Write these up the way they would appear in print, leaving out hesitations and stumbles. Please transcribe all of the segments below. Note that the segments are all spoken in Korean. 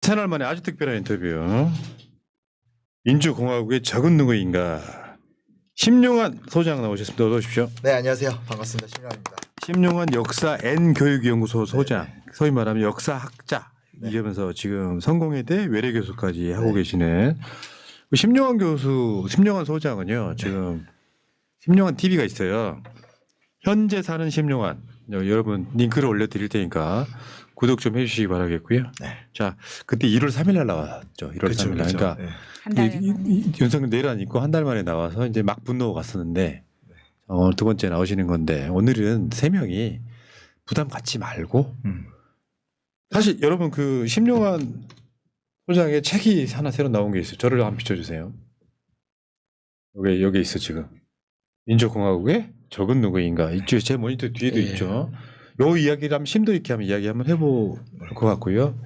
채널 만에 아주 특별한 인터뷰. 민주공화국의 적은 누구인가. 심용환 소장 나오셨습니다. 어서 오십시오. 네, 안녕하세요. 반갑습니다. 심영환입니다. 심용환 역사 N교육연구소 소장, 네. 소위 말하면 역사학자. 네. 이러면서 지금 성공회대 외래교수까지 하고 계시는 심용환 교수, 심용환 소장은요. 지금 심용환 TV가 있어요. 현재 사는 심용환. 여러분 링크를 올려드릴 테니까 구독 좀 해주시기 바라겠고요. 네. 자, 그때 1월 3일 날 나왔죠. 1월 3일 날. 그러니까 네. 한 달 만에. 윤석열 내란 있고 한 달 만에 나와서 이제 막 분노가 갔었는데 두 번째 나오시는 건데 오늘은 세 명이 부담 갖지 말고 사실 여러분 그 심용환 소장의 책이 하나 새로 나온 게 있어요. 저를 한번 비춰주세요. 여기 있어 지금. 민주공화국의 적은 누구인가. 이쪽 제 모니터 뒤에도 예. 있죠. 요 이야기를 한번 심도 있게 한번 이야기 한번 해볼 것 같고요.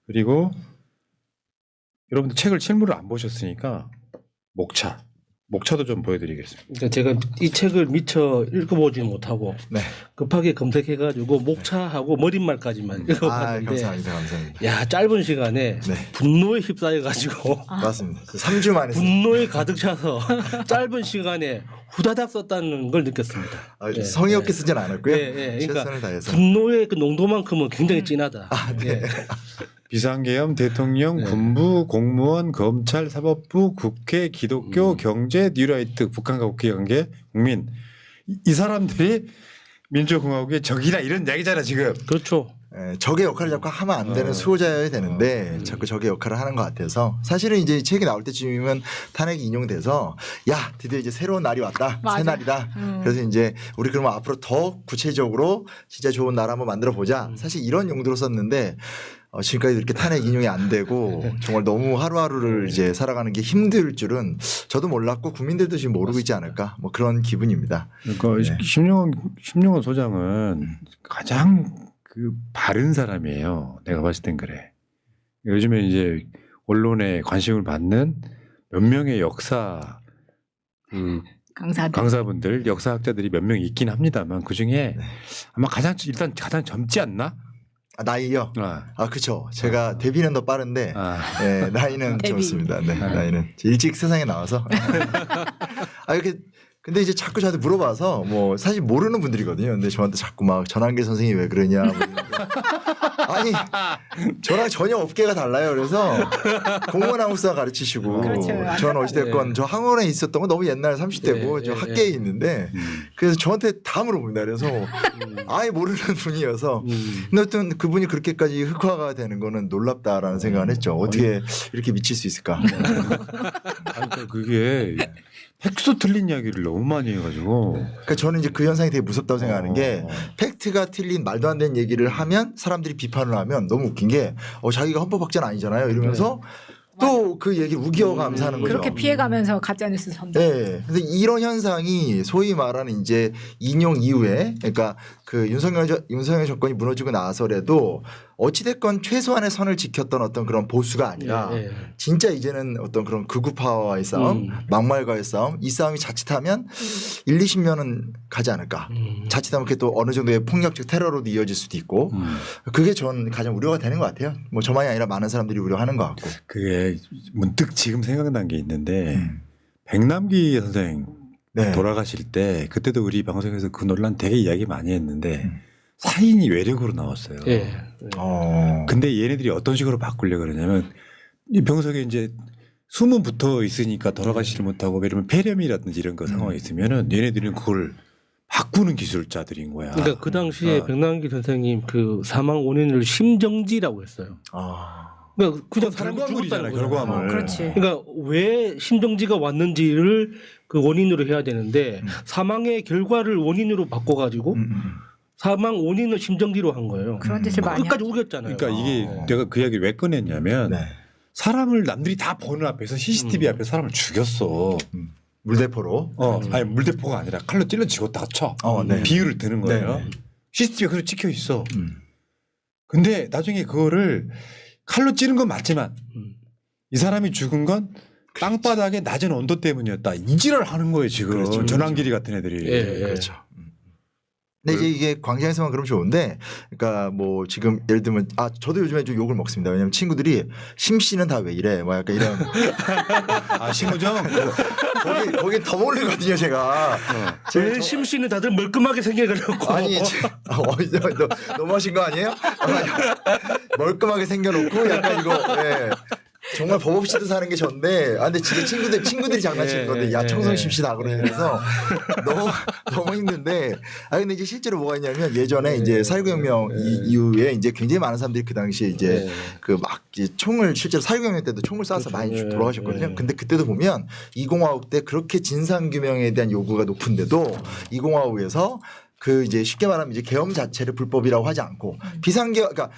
그리고 여러분들 책을 실물을 안 보셨으니까 목차도 좀 보여드리겠습니다. 그러니까 제가 이 책을 미처 읽어보지 못하고 네. 급하게 검색해가지고 목차하고 머릿말까지만 아, 읽어봤는데 감사합니다. 감사합니다. 야 짧은 시간에 네. 분노에 휩싸여가지고 맞습니다. 3주 만에 분노에 가득 차서 짧은 시간에 후다닥 썼다는 걸 느꼈습니다. 예, 성의 없게 예. 쓰진 않았고요. 예, 예. 그러니까 최선을 다해서. 분노의 그 농도만큼은 굉장히 진하다. 네. 비상계엄, 대통령, 네. 군부, 공무원, 검찰, 사법부, 국회, 기독교, 경제, 뉴라이트, 북한과 국회 관계, 국민 이 사람들이 민주공화국의 적이다 이런 이야기잖아 지금. 그렇죠. 적의 역할을 자꾸 하면 안 되는 수호자여야 되는데 자꾸 적의 역할을 하는 것 같아서 사실은 이제 이 책이 나올 때쯤이면 탄핵이 인용돼서 야 드디어 이제 새로운 날이 왔다. 맞아. 새 날이다. 그래서 이제 우리 그러면 앞으로 더 구체적으로 진짜 좋은 나라 한번 만들어 보자. 사실 이런 용도로 썼는데 지금까지 이렇게 탄핵 인용이 안 되고 정말 너무 하루하루를 이제 살아가는 게 힘들 줄은 저도 몰랐고 국민들도 지금 모르고 있지 않을까 뭐 그런 기분입니다. 그러니까 네. 심용환 소장은 가장 그 바른 사람이에요. 내가 봤을 땐 그래. 요즘에 이제 언론에 관심을 받는 몇 명의 역사 그 강사들. 강사분들, 역사학자들이 몇 명 있긴 합니다만 그 중에 아마 일단 가장 젊지 않나? 나이요? 아, 그렇죠. 제가 데뷔는 더 빠른데 네, 나이는 데뷔. 젊습니다. 네, 나이는 일찍 세상에 나와서. 이렇게 근데 이제 자꾸 저한테 물어봐서 뭐 사실 모르는 분들이거든요. 근데 저한테 자꾸 막 전한계 선생님이 왜 그러냐. 뭐 이러는데. 아니 저랑 전혀 업계가 달라요. 그래서 공무원 항우사 가르치시고 그렇죠. 저는 어찌됐건 네. 저 학원에 있었던 건 너무 옛날 30대고 네, 저 네, 학계에 네. 있는데 그래서 저한테 다 물어봅니다. 그래서 아예 모르는 분이어서 근데 어떤 그분이 그렇게까지 흑화가 되는 거는 놀랍다라는 생각을 했죠. 어떻게 이렇게 미칠 수 있을까. 그러니까 그게 팩스 틀린 이야기를 너무 많이 해가지고. 그러니까 저는 이제 그 현상이 되게 무섭다고 생각하는 게 팩트가 틀린 말도 안 되는 얘기를 하면 사람들이 비판을 하면 너무 웃긴 게 자기가 헌법학자는 아니잖아요 이러면서 또 그 얘기를 우겨가면서 하는 거죠. 그렇게 피해가면서 가짜뉴스 선도. 네. 그래서 이런 현상이 소위 말하는 이제 인용 이후에 그러니까 그 윤석열 정권이 무너지고 나서라도 어찌됐건 최소한의 선을 지켰던 어떤 그런 보수가 아니라 예, 예. 진짜 이제는 어떤 그런 극우 파워와의 싸움, 막말과의 싸움 이 싸움이 자칫하면 1, 20년은 가지 않을까. 자칫하면 그게 또 어느 정도의 폭력적 테러로도 이어질 수도 있고 그게 전 가장 우려가 되는 것 같아요. 뭐 저만이 아니라 많은 사람들이 우려하는 것 같고. 그게 문득 지금 생각난 게 있는데 백남기 선생 네. 돌아가실 때 그때도 우리 방송에서 그 논란 되게 이야기 많이 했는데 사인이 외력으로 나왔어요. 예. 근데 얘네들이 어떤 식으로 바꾸려고 그러냐면 이 병석에 이제 숨은 붙어 있으니까 돌아가시지 못하고 예를 들면 폐렴이라든지 이런 거 상황이 있으면은 얘네들은 그걸 바꾸는 기술자들인 거야. 그러니까 그 당시에 백남기 선생님 그 사망 원인을 심정지라고 했어요. 그러니까 그냥 사람이 결과물이잖아요. 죽었다는 거잖아요. 결과물. 그렇지. 그러니까 왜 심정지가 왔는지를 그 원인으로 해야 되는데 사망의 결과를 원인으로 바꿔가지고 사망 원인을 심정지로 한 거예요. 그런 짓을 많이 끝까지 하죠. 우겼잖아요. 그러니까 이게 내가 그 이야기를 왜 꺼냈냐면 네. 사람을 남들이 다 보는 앞에서 CCTV 앞에 사람을 죽였어. 물대포로. 아니 물대포가 아니라 칼로 찔러 죽었다가 쳐. 네. 비유를 드는 거예요. 네. CCTV가 그대로 찍혀 있어. 근데 나중에 그거를 칼로 찌른 건 맞지만 이 사람이 죽은 건 땅바닥의 낮은 온도 때문이었다. 이지랄 하는 거예요 지금. 그렇죠. 전환길이 같은 애들이. 예, 예. 그렇죠. 근데 이제 이게 광장에서만 그러면 좋은데, 그러니까 뭐 지금 예를 들면 저도 요즘에 좀 욕을 먹습니다. 왜냐면 친구들이 심 씨는 다 왜 이래, 뭐 약간 이런. 아 심우정. 거기 더 몰리거든요, 제가. 왜 심씨는 다들 멀끔하게 생겨가지고. 아니, 너무하신 거 아니에요? 멀끔하게 생겨놓고 약간 이거, 예. 정말 법 없이도 사는 게 좋은데, 근데 진짜 친구들이 장난치는 건데, 야, 청성심씨다 그러면서 너무 힘든데, 근데 이제 실제로 뭐가 있냐면 예전에 이제 4.19혁명 이후에 이제 굉장히 많은 사람들이 그 당시에 이제 그 막 총을 실제로 4.19혁명 때도 총을 쏴서 많이 돌아가셨거든요. 근데 그때도 보면 2공화국 때 그렇게 진상규명에 대한 요구가 높은데도 2공화국에서 그 이제 쉽게 말하면 이제 계엄 자체를 불법이라고 하지 않고 비상계엄, 그러니까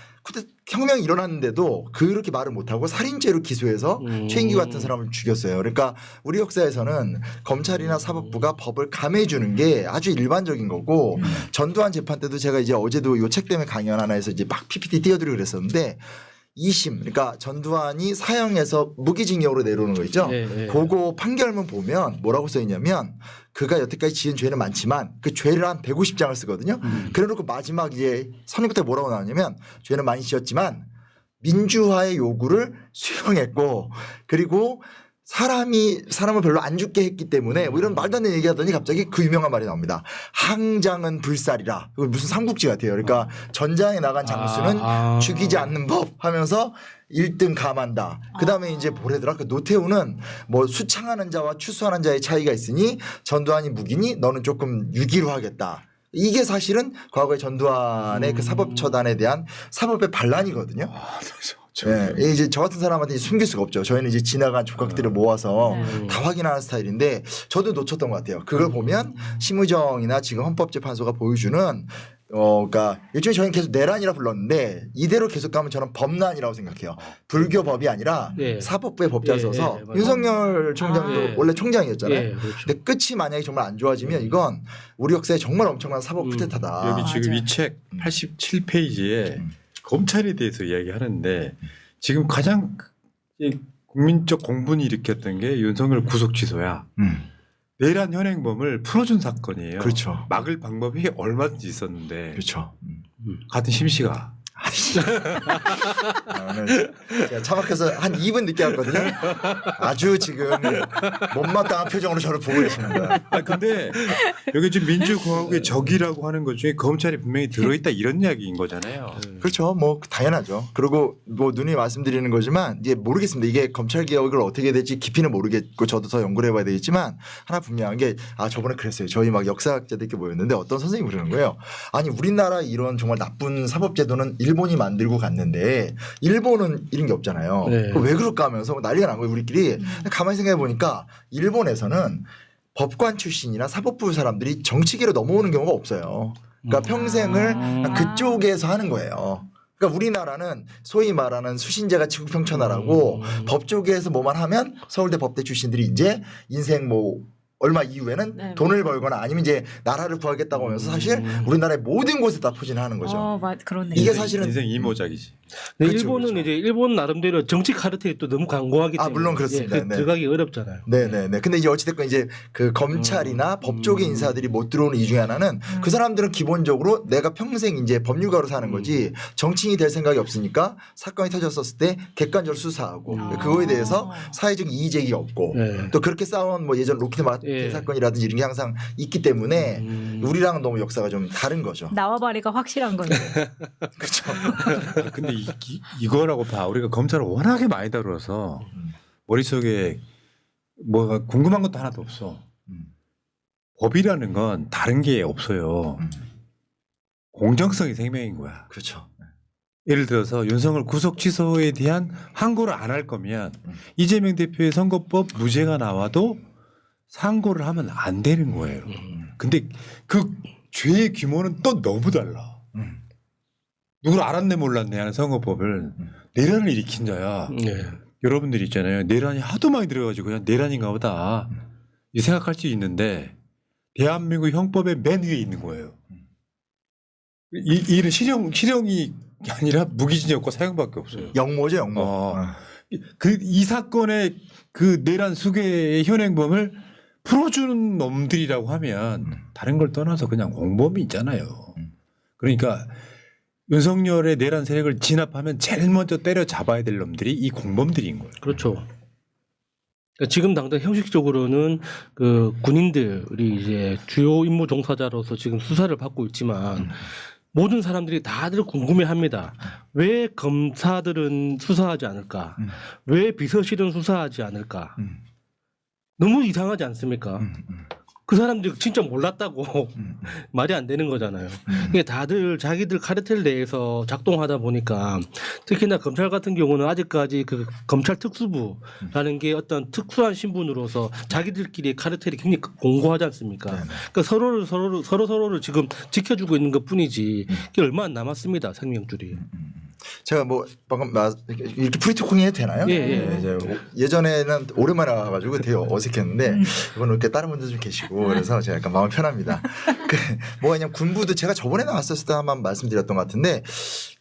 혁명이 일어났는데도 그렇게 말을 못하고 살인죄로 기소해서 최인규 같은 사람을 죽였어요. 그러니까 우리 역사에서는 검찰이나 사법부가 법을 감해주는 게 아주 일반적인 거고 전두환 재판 때도 제가 이제 어제도 요 책 때문에 강연 하나에서 이제 막 PPT 띄워드리고 그랬었는데 2심, 그러니까 전두환이 사형에서 무기징역으로 내려오는 거 있죠. 그거 판결문 보면 뭐라고 써 있냐면 그가 여태까지 지은 죄는 많지만 그 죄를 한 150장을 쓰거든요. 그래놓고 마지막 이제 선임부터 뭐라고 나오냐면 죄는 많이 지었지만 민주화의 요구를 수용했고 그리고 사람을 별로 안 죽게 했기 때문에 뭐 이런 말도 안 되는 얘기하더니 갑자기 그 유명한 말이 나옵니다. 항장은 불살이라. 이거 무슨 삼국지 같아요. 그러니까 전장에 나간 장수는 죽이지 않는 법 하면서 1등 감한다. 그다음에 이제 뭐래더라? 그 노태우는 뭐 수창하는 자와 추수하는 자의 차이가 있으니 전두환이 무기니 너는 조금 유기로 하겠다. 이게 사실은 과거의 전두환의 그 사법처단에 대한 사법의 반란이거든요. 네, 이제 저 같은 사람한테 숨길 수가 없죠. 저희는 이제 지나간 조각들을 모아서 다 확인하는 스타일인데 저도 놓쳤던 것 같아요. 그걸 보면 심우정이나 지금 헌법재판소가 보여주는 그러니까 일종의 저희는 계속 내란이라 불렀는데 이대로 계속 가면 저는 법난이라고 생각해요. 불교 법이 아니라 사법부의 법자를 써서 윤석열 총장도 원래 총장이었잖아요. 그렇죠. 근데 끝이 만약에 정말 안 좋아지면 이건 우리 역사에 정말 엄청난 사법 쿠데타다. 여기 지금 이 책 87페이지에 검찰에 대해서 이야기하는데 지금 가장 국민적 공분이 일으켰던 게 윤석열 구속 취소야. 내란 현행범을 풀어준 사건이에요. 그렇죠. 막을 방법이 얼마든지 있었는데. 그렇죠. 같은 심씨가. 제가 차 막혀서 한 2분 늦게 왔거든요. 아주 지금 못마땅한 표정으로 저를 보고 계십니다. 근데 여기 지금 민주공화국의 적이라고 하는 것 중에 검찰이 분명히 들어있다 이런 이야기인 거잖아요. 그렇죠. 뭐 당연하죠. 그리고 뭐 누님이 말씀드리는 거지만 이제 모르겠습니다. 이게 검찰 개혁을 어떻게 될지 깊이는 모르겠고 저도 더 연구를 해봐야 되겠지만 하나 분명한 게 저번에 그랬어요. 저희 막 역사학자들끼리 모였는데 어떤 선생님이 그러는 거예요. 아니 우리나라 이런 정말 나쁜 사법제도는 일본이 만들고 갔는데 일본은 이런 게 없잖아요. 왜 그럴까 하면서 난리가 난 거예요. 우리끼리. 가만히 생각해 보니까 일본에서는 법관 출신이나 사법부 사람들이 정치계로 넘어오는 경우가 없어요. 그러니까 평생을 그쪽에서 하는 거예요. 그러니까 우리나라는 소위 말하는 수신제가 치국평천하라고 법 쪽에서 뭐만 하면 서울대 법대 출신들이 이제 인생 뭐 얼마 이후에는 돈을 벌거나 아니면 이제 나라를 구하겠다고 하면서 사실 우리나라의 모든 곳에 다 포진하는 거죠. 그렇네. 이게 사실은 인생 이모작이지. 근데 그렇죠, 일본은 그렇죠. 이제 일본 나름대로 정치 카르텔이 또 너무 강고하기 때문에 물론 그렇습니다. 네. 들어가기 어렵잖아요. 네네네. 근데 이제 어찌됐건 이제 그 검찰이나 법 쪽의 인사들이 못 들어오는 이유 중에 하나는 그 사람들은 기본적으로 내가 평생 이제 법률가로 사는 거지 정치인이 될 생각이 없으니까 사건이 터졌었을 때 객관적으로 수사하고 그거에 대해서 사회적 이의 제기가 없고 또 그렇게 싸운 뭐 예전 로키드 마틴 사건이라든지 이런 게 항상 있기 때문에 우리랑은 너무 역사가 좀 다른 거죠. 나와바리가 확실한 거죠. 그렇죠. 근데 이거라고 봐. 우리가 검찰을 워낙에 많이 다뤄서 머릿속에 뭐가 궁금한 것도 하나도 없어. 법이라는 건 다른 게 없어요. 공정성이 생명인 거야. 그렇죠. 예를 들어서 윤석열 구속 취소에 대한 항고를 안 할 거면 이재명 대표의 선거법 무죄가 나와도 상고를 하면 안 되는 거예요. 근데 그 죄의 규모는 또 너무 달라. 누구를 알았네 몰랐네 하는 선거법을 내란을 일으킨 자야. 여러분들 있잖아요. 내란이 하도 많이 들어가지고 그냥 내란인가 보다 이 생각할 수 있는데 대한민국 형법의 맨 위에 있는 거예요. 이 일은 실형이 아니라 무기징역과 사형밖에 없어요. 영모죠, 영모. 이 사건의 그 내란 수괴의 현행범을 풀어주는 놈들이라고 하면 다른 걸 떠나서 그냥 공범이 있잖아요. 그러니까 윤석열의 내란 세력을 진압하면 제일 먼저 때려 잡아야 될 놈들이 이 공범들인 거예요. 그렇죠. 그러니까 지금 당장 형식적으로는 그 군인들이 이제 주요 임무 종사자로서 지금 수사를 받고 있지만 모든 사람들이 다들 궁금해합니다. 왜 검사들은 수사하지 않을까? 왜 비서실은 수사하지 않을까? 너무 이상하지 않습니까? 그 사람들이 진짜 몰랐다고 말이 안 되는 거잖아요. 이게 다들 자기들 카르텔 내에서 작동하다 보니까 특히나 검찰 같은 경우는 아직까지 그 검찰 특수부라는 게 어떤 특수한 신분으로서 자기들끼리 카르텔이 굉장히 공고하지 않습니까? 그러니까 서로를 지금 지켜주고 있는 것 뿐이지 그게 얼마 안 남았습니다. 생명줄이. 제가 뭐 방금 이렇게 프리토킹 해도 되나요? 예, 예. 네, 이제 예전에는 오랜만에 와가지고 되게 어색했는데 이번 이렇게 다른 분들 좀 계시고 그래서 제가 약간 마음 편합니다. 뭐가 그냥 군부도 제가 저번에 나왔었을 때 한번 말씀드렸던 것 같은데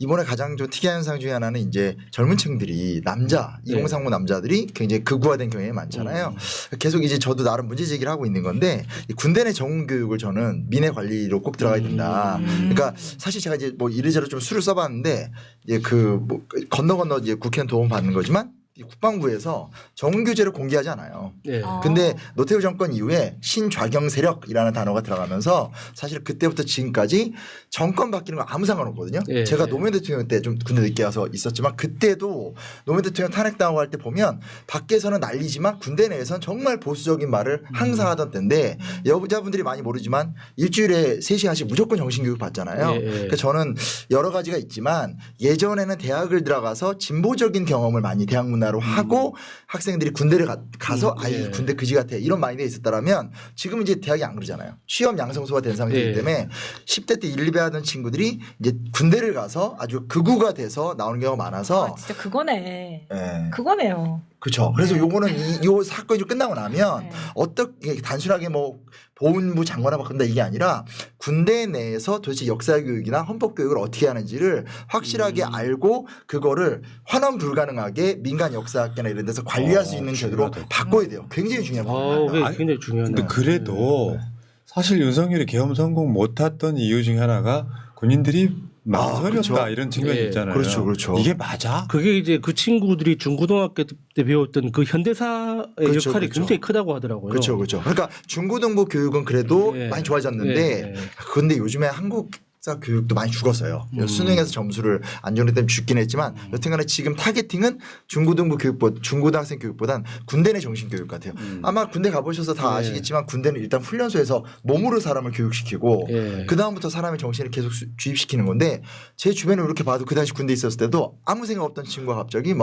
이번에 가장 좀 특이한 현상 중에 하나는 이제 젊은 층들이 남자 2030 남자들이 굉장히 극우화된 경향이 많잖아요. 계속 이제 저도 나름 문제 제기를 하고 있는 건데 이 군대 내 정원 교육을 저는 민의 관리로 꼭 들어가야 된다. 그러니까 사실 제가 이제 뭐 이래저래 좀 수를 써봤는데 이제 뭐 건너 이제 국회의원 도움 받는 거지만 이 국방부에서 정규제를 공개하지 않아요. 예. 근데 노태우 정권 이후에 신좌경 세력이라는 단어가 들어가면서 사실 그때부터 지금까지 정권 바뀌는 거 아무 상관없거든요. 예. 제가 노무현 대통령 때 좀 군대 늦게 와서 있었지만 그때도 노무현 대통령 탄핵당하고 할 때 보면 밖에서는 난리지만 군대 내에서는 정말 보수적인 말을 항상 하던 때인데 여자분들이 많이 모르지만 일주일에 3시간씩 무조건 정신교육 받잖아요. 예. 그러니까 저는 여러 가지가 있지만 예전에는 대학을 들어가서 진보적인 경험을 많이 대학 문화로 하고 학생들이 군대를 가서 아이 군대 그지 같아 이런 마인드에 있었다라면 지금 이제 대학이 안 그러잖아요. 취업 양성소가 된 상태이기 때문에 10대 때 1, 2배 하던 친구들이 이제 군대를 가서 아주 극우가 돼서 나오는 경우가 많아서 진짜 그거네. 예. 그거네요. 그렇죠. 그래서 요거는 요 사건이 좀 끝나고 나면 네. 어떻게 단순하게 뭐 보훈부 장관을 바꾼다 이게 아니라 군대 내에서 도대체 역사 교육이나 헌법 교육을 어떻게 하는지를 확실하게 알고 그거를 환원 불가능하게 민간 역사학계나 이런 데서 관리할 수 있는 제도로 중요하다. 바꿔야 돼요. 굉장히 중요한 그게 부분입니다. 굉장히 중요한. 근데 그래도 사실 윤석열이 계엄 성공 못했던 이유 중에 하나가 군인들이 망설였다 그렇죠. 이런 측면이 예. 있잖아요. 그렇죠, 그렇죠. 이게 맞아? 그게 이제 그 친구들이 중고등학교 때 배웠던 그 현대사의 그렇죠, 역할이 그렇죠. 굉장히 크다고 하더라고요. 그렇죠, 그렇죠. 그러니까 중고등부 교육은 그래도 예. 많이 좋아졌는데, 근데 요즘에 한국사 교육도 많이 죽었어요. 수능에서 점수를 안 주는 때문에 죽긴 했지만, 여튼간에 지금 타겟팅은 중고등부 교육보다 중고등학생 교육보단 군대 내 정신 교육 같아요. 아마 군대 가보셔서 다 예. 아시겠지만 군대는 일단 훈련소에서 몸으로 사람을 교육시키고 예. 그 다음부터 사람의 정신을 계속 주입시키는 건데 제 주변에 이렇게 봐도 그 당시 군대 있었을 때도 아무 생각 없던 친구가 갑자기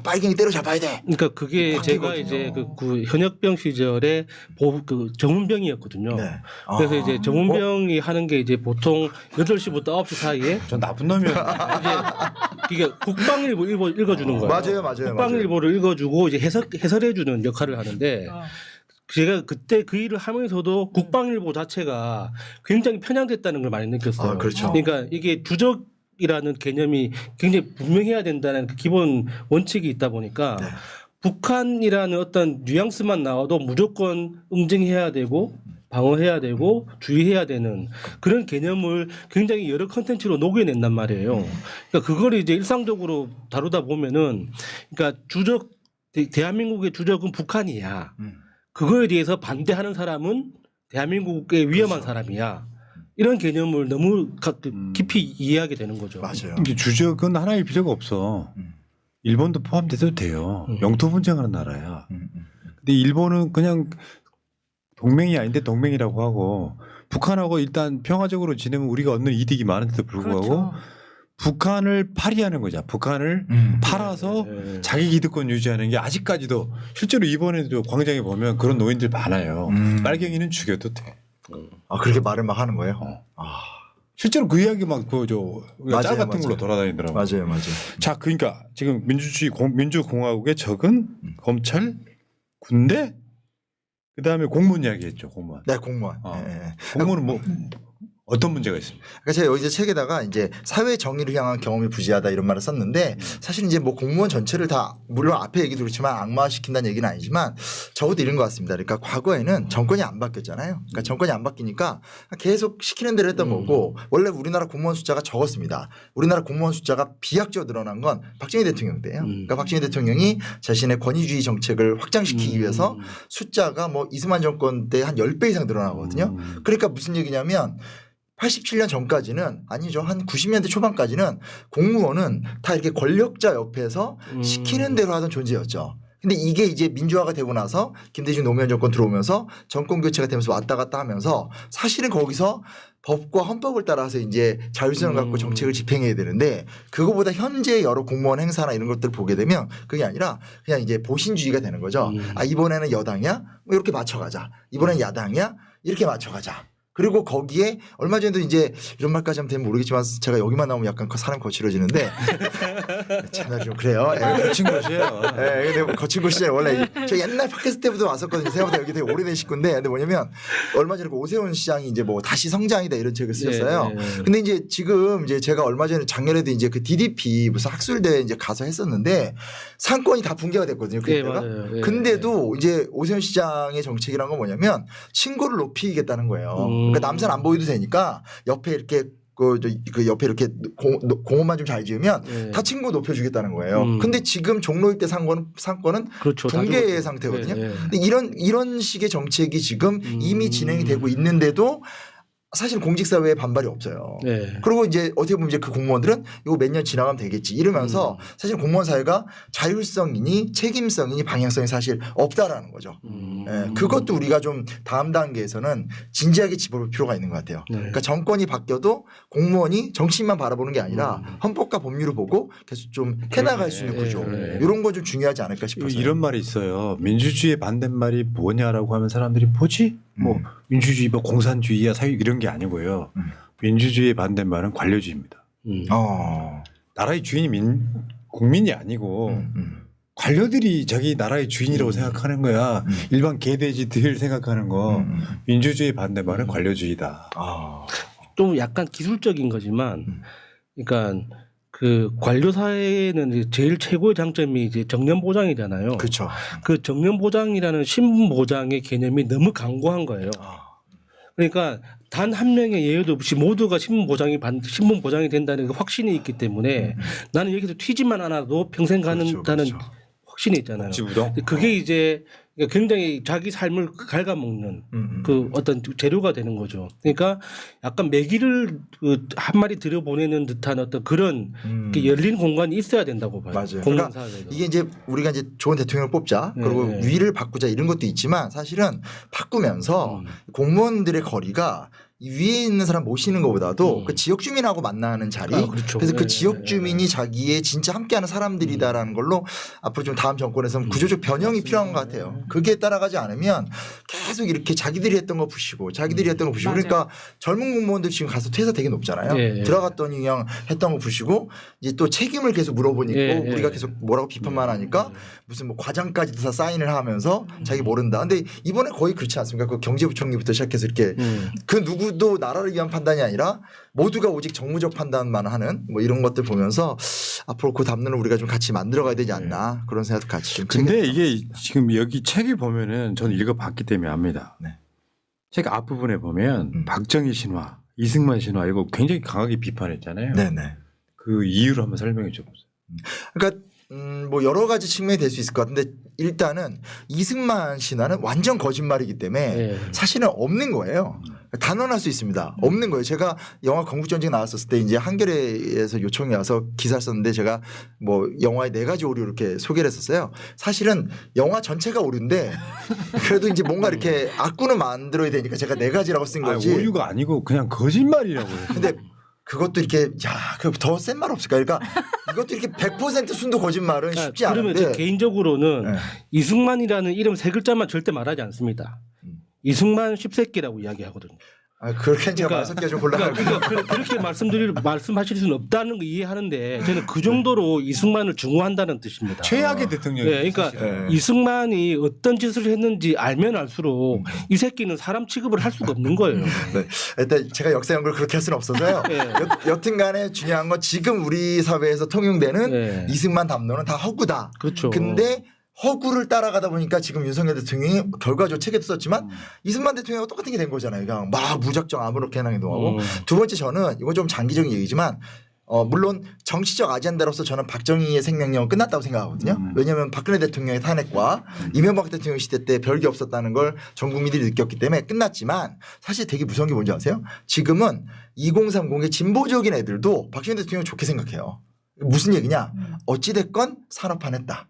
빨갱이 때려잡아야 돼. 그러니까 그게 제가 바뀌거든요. 이제 그 현역병 시절에 그 정문병이었거든요. 네. 그래서 이제 정문병이 하는 게 이제 보통 8시부터 9시 사이에 전 나쁜 놈이었는데. 이게 국방일보 읽어주는 거예요. 맞아요. 국방일보를 읽어주고 이제 해설해주는 역할을 하는데 제가 그때 그 일을 하면서도 국방일보 자체가 굉장히 편향됐다는 걸 많이 느꼈어요. 아, 그렇죠. 그러니까 이게 주적이라는 개념이 굉장히 분명해야 된다는 그 기본 원칙이 있다 보니까 북한이라는 어떤 뉘앙스만 나와도 무조건 응징해야 되고 방어해야 되고 주의해야 되는 그런 개념을 굉장히 여러 컨텐츠로 녹여낸단 말이에요. 그러니까 그걸 이제 일상적으로 다루다 보면은 그러니까 주적 대한민국의 주적은 북한이야. 그거에 대해서 반대하는 사람은 대한민국의 위험한 사람이야. 이런 개념을 너무 깊이 이해하게 되는 거죠. 맞아요. 이게 주적은 하나일 필요가 없어. 일본도 포함돼도 돼요. 영토 분쟁하는 나라야. 근데 일본은 그냥 동맹이 아닌데 동맹이라고 하고 북한하고 일단 평화적으로 지내면 우리가 얻는 이득이 많은데도 불구하고 그렇죠. 북한을 파리하는 거죠. 북한을 팔아서 네. 자기 기득권 유지하는 게 아직까지도 실제로 이번에도 광장에 보면 그런 노인들 많아요. 빨갱이는 죽여도 돼. 아 그렇게 말을 막 하는 거예요? 실제로 그 이야기 막 그저 맞아요, 짤 같은 맞아요. 걸로 돌아다니더라고요. 맞아요. 자, 그러니까 지금 민주공화국의 적은 검찰, 군대, 그 다음에 공무원 이야기했죠. 공무원. 네 공무원. 어. 네. 공무원은 뭐 어떤 문제가 있습니까? 그러니까 제가 여기서 책에다가 이제 사회 정의를 향한 경험이 부재하다 이런 말을 썼는데 사실 이제 뭐 공무원 전체를 다 물론 앞에 얘기도 그렇지만 악마화시킨다는 얘기는 아니지만 적어도 이런 것 같습니다. 그러니까 과거에는 정권이 안 바뀌었잖아요. 그러니까 정권이 안 바뀌니까 계속 시키는 대로 했던 거고 원래 우리나라 공무원 숫자가 적었습니다. 우리나라 공무원 숫자가 비약적으로 늘어난 건 박정희 대통령 때예요. 그러니까 박정희 대통령이 자신의 권위주의 정책을 확장시키기 위해서 숫자가 뭐 이승만 정권 때 한 10배 이상 늘어나거든요. 그러니까 무슨 얘기냐면 87년 전까지는 아니죠. 한 90년대 초반까지는 공무원은 다 이렇게 권력자 옆에서 시키는 대로 하던 존재였죠. 근데 이게 이제 민주화가 되고 나서 김대중 노무현 정권 들어오면서 정권 교체가 되면서 왔다 갔다 하면서 사실은 거기서 법과 헌법을 따라서 이제 자율성을 갖고 정책을 집행해야 되는데 그거보다 현재 여러 공무원 행사나 이런 것들을 보게 되면 그게 아니라 그냥 이제 보신주의가 되는 거죠. 아, 이번에는 여당이야? 뭐 이렇게 맞춰가자. 이번엔 야당이야? 이렇게 맞춰가자. 그리고 거기에 얼마 전에도 이제 이런 말까지 하면 되면 모르겠지만 제가 여기만 나오면 약간 사람 거칠어지는데 채널 좀 그래요. 거친 것이에요. 예, 근데 거친 곳이잖아요. 원래 저 옛날 팟캐스트 때부터 왔었거든요. 생각보다 여기 되게 오래된 식구인데 근데 뭐냐면 얼마 전에 그 오세훈 시장이 이제 뭐 다시 성장이다 이런 책을 쓰셨어요. 근데 이제 지금 이제 제가 얼마 전에 작년에도 이제 그 DDP 무슨 학술대회 이제 가서 했었는데 상권이 다 붕괴가 됐거든요. 그때가. 근데도 이제 오세훈 시장의 정책이란 건 뭐냐면 층고를 높이겠다는 거예요. 그러니까 남산 안 보여도 되니까 옆에 이렇게 그 옆에 이렇게 공원만 좀 잘 지으면 다 층고 높여주겠다는 거예요. 근데 지금 종로 일대 상권은 그렇죠. 붕괴의 상태거든요. 근데 이런 식의 정책이 지금 이미 진행이 되고 있는데도 사실 공직사회에 반발이 없어요. 그리고 이제 어떻게 보면 이제 그 공무원들은 이거 몇 년 지나가면 되겠지 이러면서 사실 공무원 사회가 자율성이니 책임성이니 방향성이 사실 없다라는 거죠. 그것도 우리가 좀 다음 단계에서는 진지하게 짚어볼 필요가 있는 것 같아요. 그러니까 정권이 바뀌어도 공무원이 정치인만 바라보는 게 아니라 헌법과 법률을 보고 계속 좀 해나갈 수 있는 구조 이런 건 좀 중요하지 않을까 싶어서 이런 말이 있어요. 민주주의의 반대말이 뭐냐라고 하면 사람들이 뭐지? 뭐 민주주의, 뭐 공산주의야, 사회 이런 게 아니고요. 민주주의의 반대말은 관료주의입니다. 나라의 주인이 국민이 아니고 관료들이 자기 나라의 주인이라고 생각하는 거야. 일반 개돼지들 생각하는 거. 민주주의의 반대말은 관료주의다. 좀 약간 기술적인 거지만, 그러니까 그 관료 사회는 이제 제일 최고의 장점이 이제 정년 보장이잖아요. 그렇죠. 그 정년 보장이라는 신분 보장의 개념이 너무 강고한 거예요. 그러니까 단 한 명의 예외도 없이 모두가 신분 보장이 된다는 그 확신이 있기 때문에 나는 여기서 튀지만 않아도 평생 가는다는 그렇죠. 확신이 있잖아요. 복지부동? 그게 이제 굉장히 자기 삶을 갉아먹는 그 어떤 재료가 되는 거죠. 그러니까 약간 매기를 한 마리 들여보내는 듯한 어떤 그런 열린 공간이 있어야 된다고 봐요. 맞아요. 공무원 그러니까 사회에서. 이게 이제 우리가 이제 좋은 대통령을 뽑자 그리고 위를 바꾸자 이런 것도 있지만 사실은 바꾸면서 공무원들의 거리가 이 위에 있는 사람 모시는 것보다도 그 지역 주민하고 만나는 자리 그렇죠. 그래서 그 지역 주민이 자기의 진짜 함께하는 사람들이다라는 걸로 앞으로 좀 다음 정권에서는 구조적 변형이 필요한 것 같아요. 그게 따라가지 않으면 계속 이렇게 자기들이 했던 거 부시고 자기들이 했던 거 부시고 맞아요. 그러니까 젊은 공무원들 지금 가서 퇴사 되게 높잖아요. 들어갔더니 그냥 했던 거 부시고 이제 또 책임을 계속 물어보니까 우리가 계속 뭐라고 비판만 하니까 무슨 뭐 과장까지도 다 사인을 하면서 자기 모른다. 근데 이번에 거의 그렇지 않습니까? 그 경제부총리부터 시작해서 이렇게 그 누구도 나라를 위한 판단이 아니라 모두가 오직 정무적 판단만 하는 뭐 이런 것들 보면서 앞으로 그 담론을 우리가 좀 같이 만들어가야 되지 않나 그런 생각도 같이 좀. 근데 이게 지금 여기 책에 보면은 저는 읽어봤기 때문에 압니다. 책 앞부분에 보면 박정희 신화, 이승만 신화 이거 굉장히 강하게 비판했잖아요. 네네. 그 이유를 한번 설명해 줘 보세요. 그러니까 뭐 여러 가지 측면이 될 수 있을 것 같은데 일단은 이승만 신화는 완전 거짓말이기 때문에 사실은 없는 거예요. 단언할 수 있습니다. 없는 거예요. 제가 영화 건국전쟁 나왔었을 때 이제 한겨레에서 요청이 와서 기사를 썼는데 제가 뭐 영화의 4가지 오류 이렇게 소개를 했었어요. 사실은 영화 전체가 오류인데 그래도 이제 뭔가 이렇게 악구는 만들어야 되니까 제가 4가지라고 쓴 거지. 오류가 아니고 그냥 거짓말이라고 해요. 근데 그것도 이렇게 더 센 말 없을까? 그러니까 이것도 이렇게 100% 순도 거짓말은 쉽지 그러면 않은데. 제 개인적으로는 이승만이라는 이름 3글자만 절대 말하지 않습니다. 이승만 10세끼라고 이야기하거든요. 아, 그렇게 제가 그러니까- 말씀께 좀 곤란하고. 그렇게 말씀하실 수는 없다는 거 이해하는데 저는 그 정도로 이승만을 증오한다는 뜻입니다. 최악의 대통령이. 예, 그러니까 네. 이승만이 어떤 짓을 했는지 알면 알수록 이 새끼는 사람 취급을 할 수가 없는 거예요. 네. 일단 제가 역사 연구를 그렇게 할 수는 없어서요. 예. 여튼간에 중요한 건 지금 우리 사회에서 통용되는 예. 이승만 담론은 다 허구다. 그렇죠. 근데 허구를 따라가다 보니까 지금 윤석열 대통령이 결과적으로 책에도 썼지만 이승만 대통령하고 똑같은 게 된 거잖아요. 그냥 막 무작정 아무렇게나 행동하고. 두 번째 저는 이건 좀 장기적인 얘기지만 물론 정치적 아젠다로서 저는 박정희의 생명력은 끝났다고 생각하거든요. 왜냐하면 박근혜 대통령의 탄핵과 이명박 대통령 시대 때 별게 없었다는 걸 전 국민들이 느꼈기 때문에 끝났지만 사실 되게 무서운 게 뭔지 아세요? 지금은 2030의 진보적인 애들도 박정희 대통령을 좋게 생각해요. 무슨 얘기냐? 어찌됐건 산업화했다.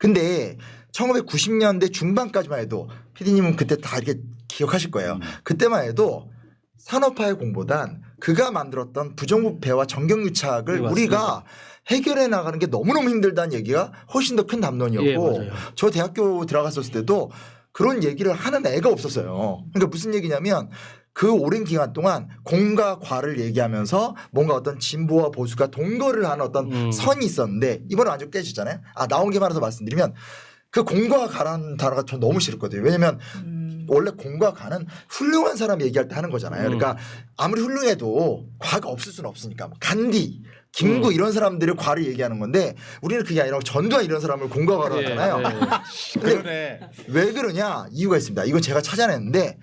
근데 1990년대 중반까지만 해도 PD님은 그때 다 이렇게 기억하실 거예요. 그때만 해도 산업화의 공보단 그가 만들었던 부정부패와 정경유착을 네, 맞습니다. 우리가 해결해 나가는 게 너무너무 힘들다는 얘기가 훨씬 더 큰 담론이었고 예, 맞아요. 저 대학교 들어갔었을 때도 그런 얘기를 하는 애가 없었어요. 그러니까 무슨 얘기냐면 그 오랜 기간 동안 공과 과를 얘기하면서 뭔가 어떤 진보와 보수가 동거를 하는 어떤 선이 있었는데 이번에 완전 깨졌잖아요. 나온 게 많아서 말씀드리면 그 공과 과라는 단어가 전 너무 싫었거든요. 왜냐하면 원래 공과 과는 훌륭한 사람 얘기할 때 하는 거잖아요. 그러니까 아무리 훌륭해도 과가 없을 수는 없으니까 뭐 간디, 김구 이런 사람들의 과를 얘기하는 건데 우리는 그게 아니라 전두환 이런 사람을 공과 과로 예, 하잖아요. 예. 그러네. 왜 그러냐 이유가 있습니다. 이거 제가 찾아냈는데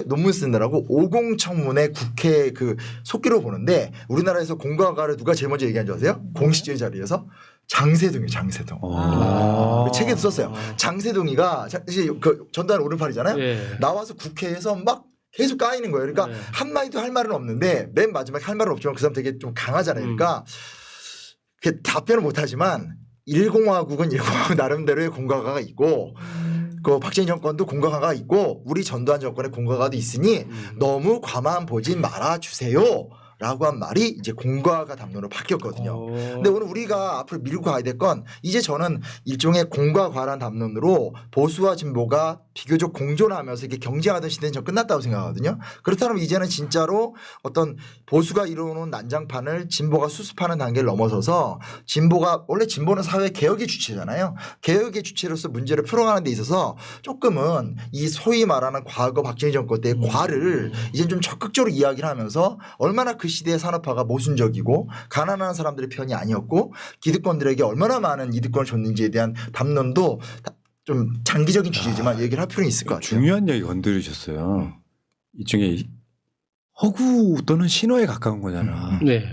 논문 쓰느라고 50청문회 국회 그 속기로 보는데 우리나라에서 공과 과를 누가 제일 먼저 얘기한 줄 아세요? 공식적인 자리에서 장세동이에요. 장세동. 아. 그 책에도 썼어요. 장세동이가 사실 그 전두환 오른팔이잖아요. 예. 나와서 국회에서 막 계속 까이는 거예요. 그러니까 네. 한마디도 할 말은 없는데 맨 마지막에 할 말은 없지만 그 사람 되게 좀 강하잖아요. 그러니까 그 답변을 못하지만 1공화국은 1공화국 나름대로의 공과가가 있고 그 박정희 정권도 공과가가 있고 우리 전두환 정권의 공과가도 있으니 너무 과만 보지 말아 주세요. 라고 한 말이 이제 공과가 담론으로 바뀌었거든요. 근데 오늘 우리가 앞으로 밀고 가야 될 건 이제 저는 일종의 공과 과란 담론으로 보수와 진보가 비교적 공존하면서 이렇게 경쟁하던 시대는 전 끝났다고 생각하거든요. 그렇다면 이제는 진짜로 어떤 보수가 이루어놓은 난장판을 진보가 수습하는 단계를 넘어서서 진보가 원래 진보는 사회 개혁의 주체잖아요. 개혁의 주체로서 문제를 풀어가는 데 있어서 조금은 이 소위 말하는 과거 박정희 정권 때의 과를 이제 좀 적극적으로 이야기를 하면서 얼마나 그 시대의 산업화가 모순적이고 가난한 사람들의 편이 아니었고 기득권들에게 얼마나 많은 이득권을 줬는지에 대한 담론도 좀 장기적인 주제지만 얘기를 할 필요는 있을 것 같아요. 중요한 얘기 건드리셨어요. 이중에 허구 또는 신화에 가까운 거잖아. 네.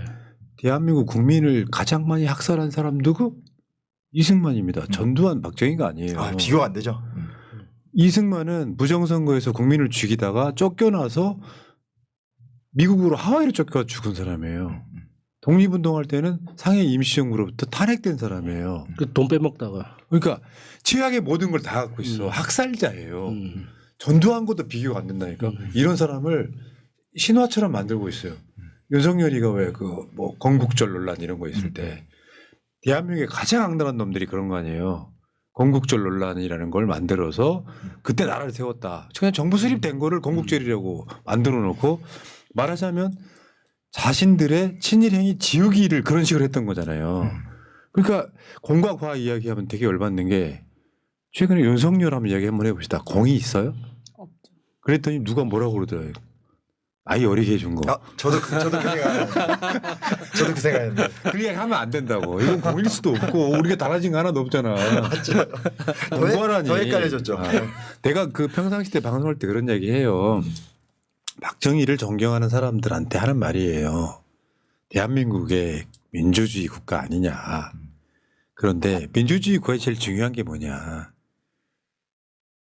대한민국 국민을 가장 많이 학살한 사람 누구? 이승만입니다. 전두환, 박정희가 아니에요. 비교가 안 되죠. 이승만은 부정선거에서 국민을 죽이다가 쫓겨나서 미국으로 하와이로 쫓겨 죽은 사람이에요. 독립운동할 때는 상해 임시정부로부터 탄핵된 사람이에요. 그 돈 빼먹다가. 그러니까 최악의 모든 걸 다 갖고 있어. 학살자예요. 전두환과도 비교가 안 된다니까. 이런 사람을 신화처럼 만들고 있어요. 윤석열이가 왜 그 뭐 건국절 논란 이런 거 있을 때 대한민국의 가장 악랄한 놈들이 그런 거 아니에요. 건국절 논란이라는 걸 만들어서 그때 나라를 세웠다. 그냥 정부 수립된 거를 건국절이라고 만들어 놓고 말하자면 자신들의 친일행위 지우기를 그런 식으로 했던 거잖아요. 그러니까 공과 과 이야기하면 되게 열받는 게 최근에 윤석열 한번 이야기 한번 해봅시다. 공이 있어요? 없죠. 그랬더니 누가 뭐라고 그러더라고요. 나이 어리게 해준 거. 저도 그 생각했는데. 저도 그 생각했는데. 그 이야기 하면 안 된다고. 이건 공일 수도 없고 우리가 달라진 거 하나도 없잖아. 맞죠. 공부하라니. 더 헷갈려졌죠. 내가 그 평상시 때 방송할 때 그런 얘기 해요. 박정희를 존경하는 사람들한테 하는 말이에요. 대한민국의 민주주의 국가 아니냐. 그런데 민주주의 국가에 제일 중요한 게 뭐냐.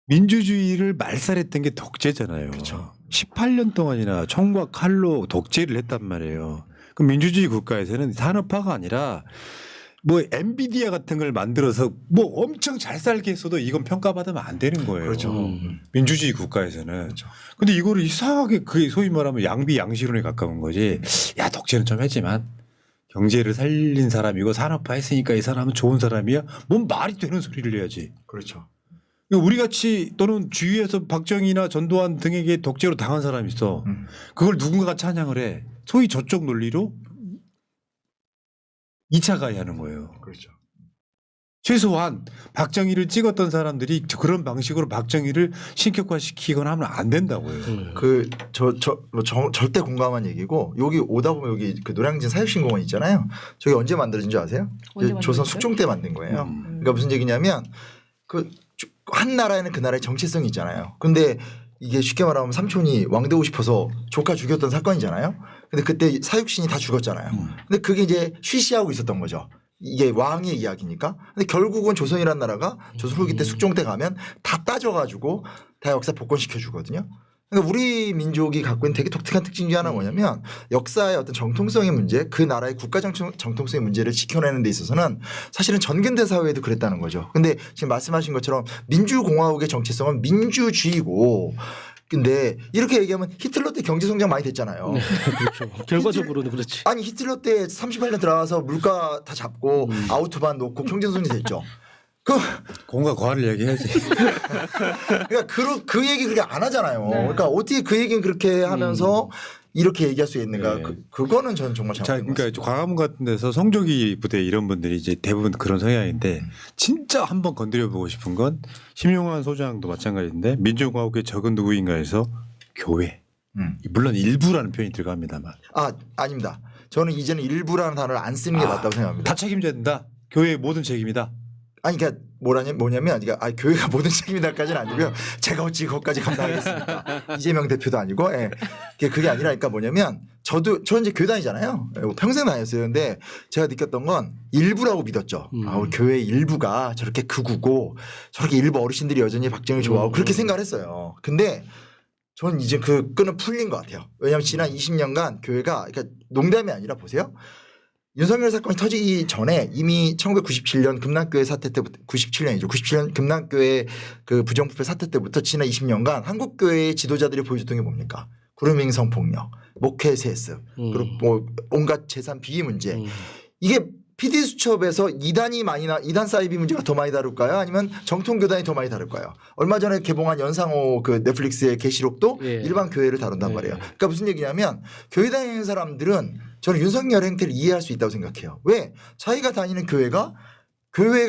민주주의를 말살했던 게 독재잖아요. 그렇죠. 18년 동안이나 총과 칼로 독재를 했단 말이에요. 그 민주주의 국가에서는 산업화가 아니라 뭐 엔비디아 같은 걸 만들어서 뭐 엄청 잘 살게 했어도 이건 평가받으면 안 되는 거예요. 그렇죠. 민주주의 국가에서는. 그렇죠. 근데 이거를 이상하게 그게 소위 말하면 양비 양식론에 가까운 거지. 야 독재는 좀 했지만 경제를 살린 사람이고 산업화했으니까 이 사람은 좋은 사람이야. 뭔 말이 되는 소리를 해야지. 그렇죠. 우리 같이 또는 주위에서 박정희나 전두환 등에게 독재로 당한 사람이 있어. 그걸 누군가가 찬양을 해. 소위 저쪽 논리로 2차 가해하는 거예요. 그렇죠. 최소한 박정희를 찍었던 사람들이 그런 방식으로 박정희를 신격화시키거나 하면 안 된다고요. 절대 공감한 얘기고 여기 오다 보면 여기 그 노량진 사육신공원 있잖아요. 저기 언제 만들어진 줄 아세요? 언제 조선 만들었어요? 숙종 때 만든 거예요. 그러니까 무슨 얘기냐면 그 한 나라에는 그 나라의 정체성이 있잖아요. 근데 이게 쉽게 말하면 삼촌이 왕 되고 싶어서 조카 죽였던 사건이잖아요. 근데 그때 사육신이 다 죽었잖아요. 근데 그게 이제 쉬쉬하고 있었던 거죠. 이게 왕의 이야기니까. 근데 결국은 조선이라는 나라가 조선 후기 때 숙종 때 가면 다 따져가지고 다 역사 복권시켜 주거든요. 그러니까 우리 민족이 갖고 있는 되게 독특한 특징 중에 하나가 뭐냐면 역사의 어떤 정통성의 문제, 그 나라의 국가 정통성의 문제를 지켜내는 데 있어서는 사실은 전근대 사회에도 그랬다는 거죠. 근데 지금 말씀하신 것처럼 민주공화국의 정체성은 민주주의고 근데 이렇게 얘기하면 히틀러 때 경제 성장 많이 됐잖아요. 네, 그렇죠. 결과적으로는 그렇지. 아니 히틀러 때 38년 들어가서 물가 다 잡고 아우토반 놓고 경제 성장이 됐죠. 공과 과를 얘기해야지. 그러니까 그 얘기 그렇게 안 하잖아요. 네. 그러니까 어떻게 그 얘기는 그렇게 하면서 이렇게 얘기할 수 있는가? 네. 그거는 저는 정말 자, 잘못된 것 그러니까 같습니다. 광화문 같은 데서 성조기 부대 이런 분들이 이제 대부분 그런 성향인데 진짜 한번 건드려 보고 싶은 건 심용환 소장도 마찬가지인데 민주공화국의 적은 누구인가에서 교회. 물론 일부라는 표현이 들어갑니다만 아닙니다. 저는 이제는 일부라는 단어를 안 쓰는 게 맞다고 생각합니다. 다 책임져야 된다. 교회의 모든 책임이다. 아니 그러니까 뭐냐면 그러니까 교회가 모든 책임이다까지는 아니고요. 제가 어찌 그것까지 감당하겠습니까? 이재명 대표도 아니고 그게 아니라 그러니까 뭐냐면 저 이제 교회 다니잖아요. 평생 다녔어요. 근데 제가 느꼈던 건 일부라고 믿었죠. 우리 교회 일부가 저렇게 극우고 저렇게 일부 어르신들이 여전히 박정희 좋아하고 그렇게 생각을 했어요. 근데 저는 이제 그 끈은 풀린 것 같아요. 왜냐하면 지난 20년간 교회가 그러니까 농담이 아니라 보세요. 윤석열 사건이 터지기 전에 이미 1997년 금남교회 사태 때부터 97년이죠. 97년 금남교회 그 부정부패 사태 때부터 지난 20년간 한국교회의 지도자들이 보여줬던 게 뭡니까? 그루밍 성폭력, 목회 세습, 그리고 뭐 온갖 재산 비위 문제. 이게 PD수첩에서 이단 사이비 문제가 더 많이 다룰까요? 아니면 정통교단이 더 많이 다룰까요? 얼마 전에 개봉한 연상호 그 넷플릭스의 게시록도 예. 일반 교회를 다룬단 예. 말이에요. 그러니까 무슨 얘기냐면 교회 다니는 사람들은 저는 윤석열 행태를 이해할 수 있다고 생각해요. 왜? 자기가 다니는 교회가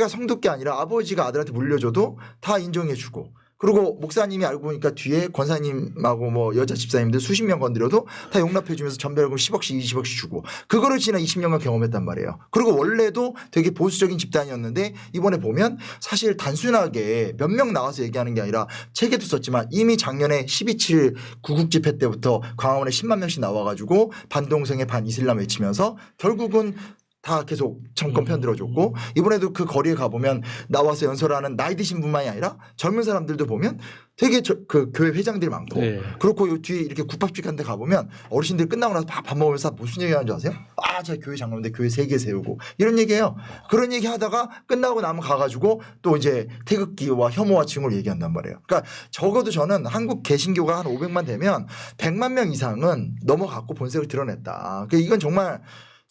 성도께 아니라 아버지가 아들한테 물려줘도 다 인정해주고 그리고 목사님이 알고 보니까 뒤에 권사님하고 뭐 여자 집사님들 수십 명 건드려도 다 용납해주면서 전별금 10억씩 20억씩 주고 그거를 지난 20년간 경험했단 말이에요. 그리고 원래도 되게 보수적인 집단이었는데 이번에 보면 사실 단순하게 몇 명 나와서 얘기하는 게 아니라 책에도 썼지만 이미 작년에 12.7 구국 집회 때부터 광화문에 10만 명씩 나와가지고 반동성애 반이슬람 외치면서 결국은 다 계속 정권 편들어줬고 이번에도 그 거리에 가보면 나와서 연설하는 나이 드신 분만이 아니라 젊은 사람들도 보면 되게 그 교회 회장들이 많고 네. 그렇고 요 뒤에 이렇게 국밥집 같은 데 가보면 어르신들 끝나고 나서 밥 먹으면서 무슨 얘기 하는 줄 아세요? 저 교회 장로인데 교회 3개 세우고 이런 얘기해요. 그런 얘기 하다가 끝나고 나면 가가지고 또 이제 태극기와 혐오와 징후를 얘기한단 말이에요. 그러니까 적어도 저는 한국 개신교가 한 500만 되면 100만 명 이상은 넘어갔고 본색을 드러냈다. 그러니까 이건 정말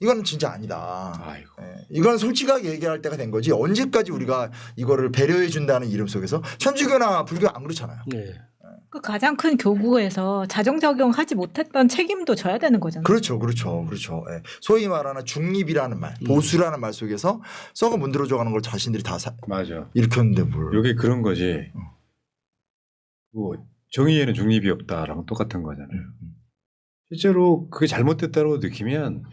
이건 진짜 아니다. 아이고. 이건 솔직하게 얘기할 때가 된 거지. 언제까지 우리가 이거를 배려해 준다는 이름 속에서 천주교나 불교 안 그렇잖아요. 네. 그 가장 큰 교구에서 자정 적용하지 못했던 책임도 져야 되는 거잖아요. 그렇죠. 예. 소위 말하는 중립이라는 말, 보수라는 말 속에서 썩어 문드러져 가는 걸 자신들이 다 맞아. 일으켰는데 뭘. 요게 그런 거지. 뭐 정의에는 중립이 없다랑 똑같은 거잖아요. 실제로 그게 잘못됐다고 느끼면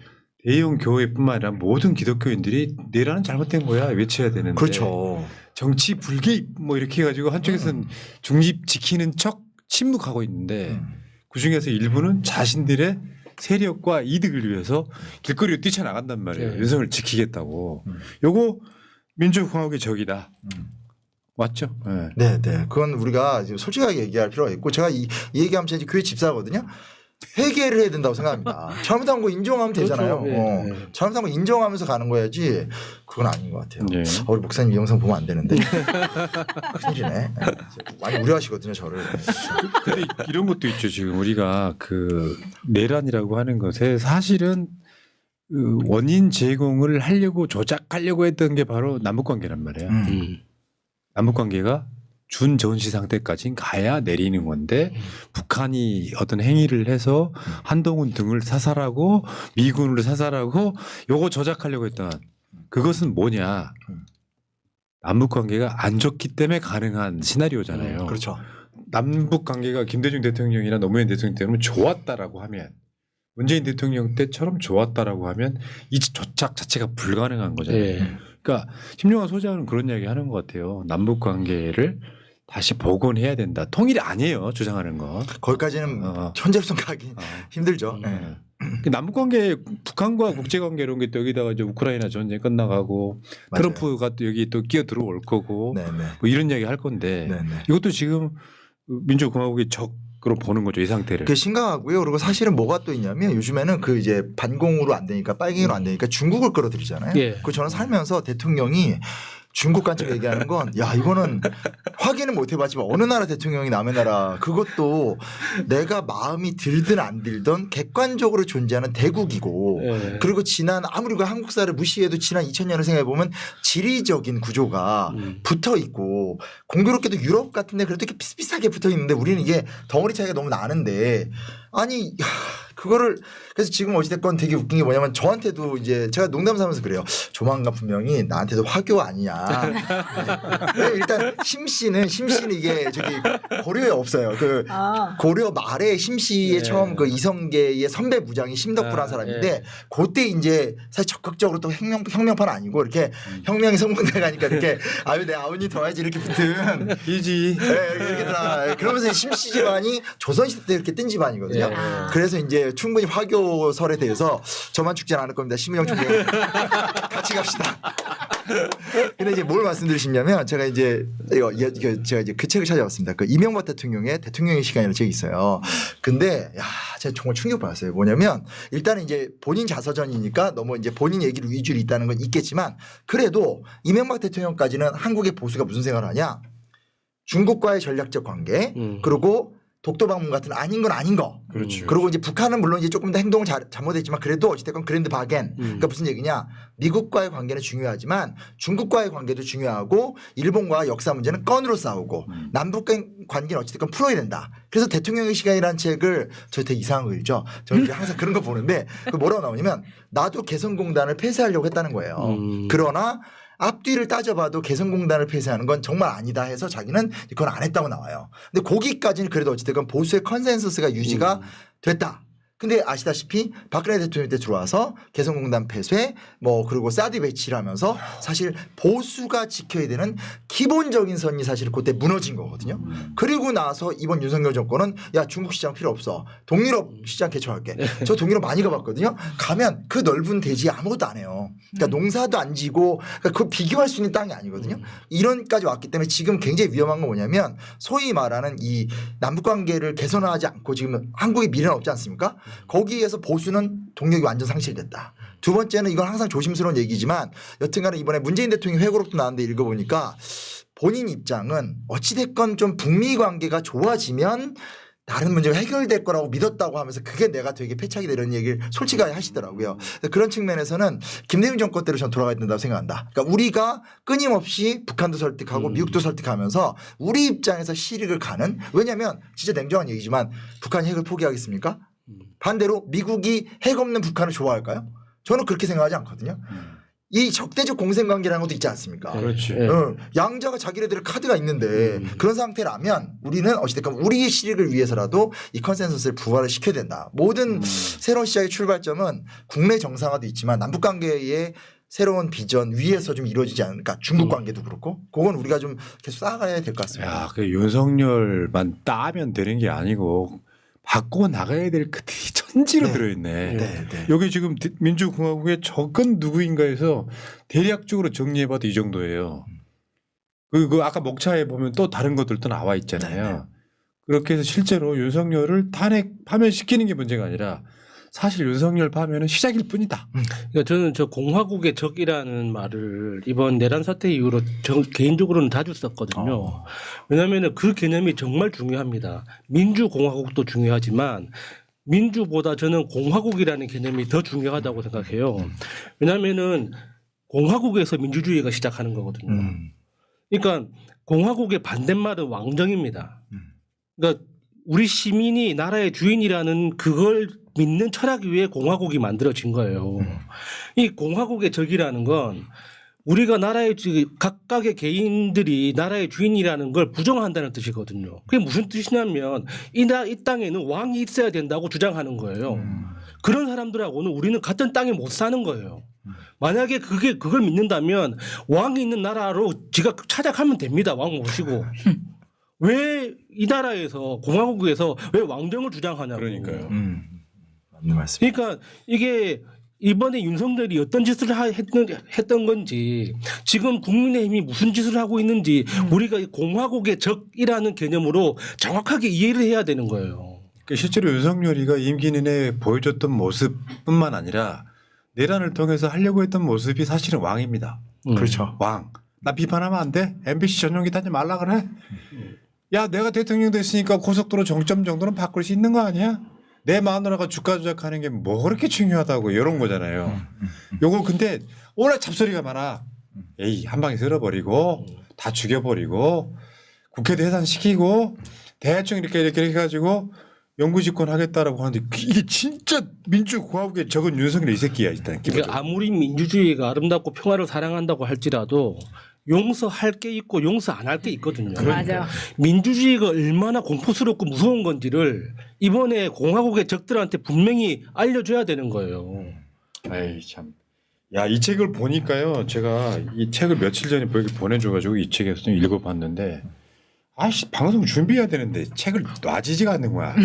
대형 교회뿐만 아니라 모든 기독교인들이 내라는 잘못된 거야 외쳐야 되는데 그렇죠. 정치 불개입 뭐 이렇게 해가지고 한쪽에서는 중립 지키는 척 침묵하고 있는데 그중에서 일부는 자신들의 세력과 이득을 위해서 길거리로 뛰쳐나간단 말이에요. 네. 윤석을 지키겠다고. 요거 민주공화국의 적이다. 맞죠? 네. 네. 그건 우리가 지금 솔직하게 얘기할 필요가 있고 제가 이 얘기하면 제가 이제 교회 집사거든요. 회개를 해야 된다고 생각합니다. 잘못한 거 인정하면 되잖아요. 그렇죠. 네. 잘못한 거 인정하면서 가는 거야지 그건 아닌 것 같아요. 네. 우리 목사님 이 영상 보면 안 되는데 큰일이네. 많이 우려하시거든요 저를. 근데 이런 것도 있죠. 지금 우리가 그 내란이라고 하는 것에 사실은 그 원인 제공을 하려고 조작하려고 했던 게 바로 남북관계란 말이에요. 남북관계가 준전시 상태까지는 가야 내리는 건데 북한이 어떤 행위를 해서 한동훈 등을 사살하고 미군을 사살하고 요거 조작하려고 했던 그것은 뭐냐. 남북 관계가 안 좋기 때문에 가능한 시나리오잖아요. 그렇죠. 남북 관계가 김대중 대통령이나 노무현 대통령 때는 좋았다라고 하면 문재인 대통령 때처럼 좋았다라고 하면 이 조작 자체가 불가능한 거잖아요. 예. 그러니까 심영환 소장은 그런 이야기 하는 것 같아요. 남북 관계를 다시 복원해야 된다. 통일이 아니에요. 주장하는 거. 거기까지는 현재로선 가기 힘들죠. 네. 남북 관계 북한과 국제 관계 이런 게 또 여기다가 이제 우크라이나 전쟁 끝나가고 맞아요. 트럼프가 또 여기 또 끼어 들어올 거고 네네. 뭐 이런 이야기 할 건데 네네. 이것도 지금 민주공화국의 적으로 보는 거죠. 이 상태를. 그게 심각하고요. 그리고 사실은 뭐가 또 있냐면 요즘에는 그 이제 반공으로 안 되니까 빨갱이로 안 되니까 중국을 끌어들이잖아요. 예. 그 저는 살면서 대통령이 중국 관측 얘기하는 건 야 이거는 확인은 못 해봤지만 어느 나라 대통령이 남의 나라 그것도 내가 마음이 들든 안 들든 객관적으로 존재하는 대국이고 예. 그리고 지난 아무리 그 한국사를 무시해도 지난 2000년을 생각해 보면 지리적인 구조가 붙어 있고 공교롭게도 유럽 같은데 그래도 이렇게 비슷비슷하게 붙어 있는데 우리는 이게 덩어리 차이가 너무 나는데 아니 그거를 그래서 지금 어찌됐건 되게 웃긴 게 뭐냐면 저한테도 이제 제가 농담 삼아서 그래요. 조만간 분명히 나한테도 화교 아니냐. 네. 일단 심씨는 이게 저기 고려에 없어요. 그 고려 말에 심씨의 네. 처음 그 이성계의 선배 무장이 심덕부라는 사람인데 그때 이제 사실 적극적으로 또 혁명파는 아니고 이렇게 혁명이 성공돼 가니까 이렇게 아유 내 아우니 더 해야지 이렇게 붙은 이지. 네, 이렇게 다 그러면서 심씨 집안이 조선시대 때 이렇게 뜬 집안이거든요. 예. 그래서 이제 충분히 화교설에 대해서 저만 죽지 않을 겁니다. 심우영 총리 같이 갑시다. 근데 이제 뭘 말씀드리시냐면 제가 이제 이거 제가 이제 그 책을 찾아봤습니다. 그 이명박 대통령의 대통령의 시간이라는 책이 있어요. 근데 야 제가 정말 충격받았어요. 뭐냐면 일단은 이제 본인 자서전이니까 너무 이제 본인 얘기를 위주로 있다는 건 있겠지만 그래도 이명박 대통령까지는 한국의 보수가 무슨 생각을 하냐? 중국과의 전략적 관계 그리고 독도 방문 같은 아닌 건 아닌 거. 그렇죠. 그리고 이제 북한은 물론 이제 조금 더 행동을 잘못했지만 그래도 어찌됐건 그랜드 바겐. 그러니까 무슨 얘기냐. 미국과의 관계는 중요하지만 중국과의 관계도 중요하고 일본과 역사 문제는 건으로 싸우고 남북 관계는 어찌됐건 풀어야 된다. 그래서 대통령의 시간이라는 책을 저 되게 이상한 거 읽죠. 저는 항상 그런 거 보는데 그 뭐라고 나오냐면 나도 개성공단을 폐쇄하려고 했다는 거예요. 그러나 앞뒤를 따져봐도 개성공단을 폐쇄하는 건 정말 아니다 해서 자기는 그건 안 했다고 나와요. 근데 거기까지는 그래도 어찌됐건 보수의 컨센서스가 유지가 됐다. 근데 아시다시피 박근혜 대통령 때 들어와서 개성공단 폐쇄 뭐 그리고 사드 배치를 하면서 사실 보수가 지켜야 되는 기본적인 선이 사실 그때 무너진 거거든요. 그리고 나서 이번 윤석열 정권은 야 중국 시장 필요 없어. 동유럽 시장 개척할게. 저 동유럽 많이 가봤거든요. 가면 그 넓은 대지에 아무것도 안 해요. 그러니까 농사도 안 지고 그러니까 그거 비교할 수 있는 땅이 아니거든요. 이런까지 왔기 때문에 지금 굉장히 위험한 건 뭐냐면 소위 말하는 이 남북관계를 개선하지 않고 지금 한국의 미래는 없지 않습니까? 거기에서 보수는 동력이 완전 상실됐다. 두 번째는 이건 항상 조심스러운 얘기지만 여튼간에 이번에 문재인 대통령 회고록도 나왔는데 읽어보니까 본인 입장은 어찌됐건 좀 북미 관계가 좋아지면 다른 문제가 해결될 거라고 믿었다고 하면서 그게 내가 되게 패착이 되는 얘기를 솔직하게 하시더라고요. 그런 측면에서는 김대중 정권 때로 저는 돌아가야 된다고 생각한다. 그러니까 우리가 끊임없이 북한도 설득하고 미국도 설득하면서 우리 입장에서 실익을 가는 왜냐하면 진짜 냉정한 얘기지만 북한이 핵을 포기하겠습니까? 반대로 미국이 핵 없는 북한을 좋아할까요? 저는 그렇게 생각하지 않거든요. 이 적대적 공생관계라는 것도 있지 않습니까? 그렇지. 예. 양자가 자기네들의 카드가 있는데 그런 상태라면 우리는 어찌됐건 우리의 실익을 위해서라도 이 컨센서스를 부활을 시켜야 된다. 모든 새로운 시작의 출발점은 국내 정상화도 있지만 남북관계의 새로운 비전 위에서 좀 이루어지지 않을까. 중국 관계도 그렇고 그건 우리가 좀 계속 쌓아가야 될 것 같습니다. 야, 그 윤석열만 따면 되는 게 아니고 바꿔 나가야 될 그들이 천지로 네. 들어있네. 네, 네. 여기 지금 민주공화국의 적은 누구인가에서 대략적으로 정리해봐도 이 정도예요. 그 아까 목차에 보면 또 다른 것들도 나와 있잖아요. 네, 네. 그렇게 해서 실제로 윤석열을 파면시키는 게 문제가 아니라 사실 윤석열 파면은 시작일 뿐이다. 그러니까 저는 저 공화국의 적이라는 말을 이번 내란 사태 이후로 개인적으로는 자주 썼거든요. 왜냐하면 그 개념이 정말 중요합니다. 민주공화국도 중요하지만 민주보다 저는 공화국이라는 개념이 더 중요하다고 생각해요. 왜냐하면은 공화국에서 민주주의가 시작하는 거거든요. 그러니까 공화국의 반대말은 왕정입니다. 그러니까 우리 시민이 나라의 주인이라는 그걸 믿는 철학 위에 공화국이 만들어진 거예요. 이 공화국의 적이라는 건 우리가 나라의 각각의 개인들이 나라의 주인이라는 걸 부정한다는 뜻이거든요. 그게 무슨 뜻이냐면 이 땅에는 왕이 있어야 된다고 주장하는 거예요. 그런 사람들하고는 우리는 같은 땅에 못 사는 거예요. 만약에 그걸 믿는다면 왕이 있는 나라로 지가 찾아가면 됩니다. 왕 모시고. 왜 이 나라에서 공화국에서 왜 왕정을 주장하냐고. 그러니까요. 맞는 말씀. 그러니까 이게 이번에 윤석열이 어떤 짓을 했던 건지 지금 국민의힘이 무슨 짓을 하고 있는지 우리가 이 공화국의 적이라는 개념으로 정확하게 이해를 해야 되는 거예요. 그러니까 실제로 윤석열이가 임기 내내 보여줬던 모습뿐만 아니라 내란을 통해서 하려고 했던 모습이 사실은 왕입니다. 그렇죠. 왕. 나 비판하면 안 돼? MBC 전용기 타지 말라 그래? 야 내가 대통령 됐으니까 고속도로 정점 정도는 바꿀 수 있는 거 아니야? 내 마누라가 주가 조작하는 게 뭐 그렇게 중요하다고 이런 거잖아요. 요거 근데 워낙 잡소리가 많아. 에이 한 방에 쓸어버리고 다 죽여버리고 국회도 해산시키고 대충 이렇게 해가지고 영구집권 하겠다라고 하는데 이게 진짜 민주공화국의 적은 윤석열 이 새끼야 일단. 그러니까 아무리 민주주의가 아름답고 평화를 사랑한다고 할지라도 용서할 게 있고 용서 안 할 게 있거든요. 맞아. 민주주의가 얼마나 공포스럽고 무서운 건지를 이번에 공화국의 적들한테 분명히 알려줘야 되는 거예요. 에이 참. 야 이 책을 보니까요. 제가 이 책을 며칠 전에 보내줘가지고 이 책에서 좀 읽어봤는데 아씨 방송 준비해야 되는데 책을 놔지지가 않는 거야.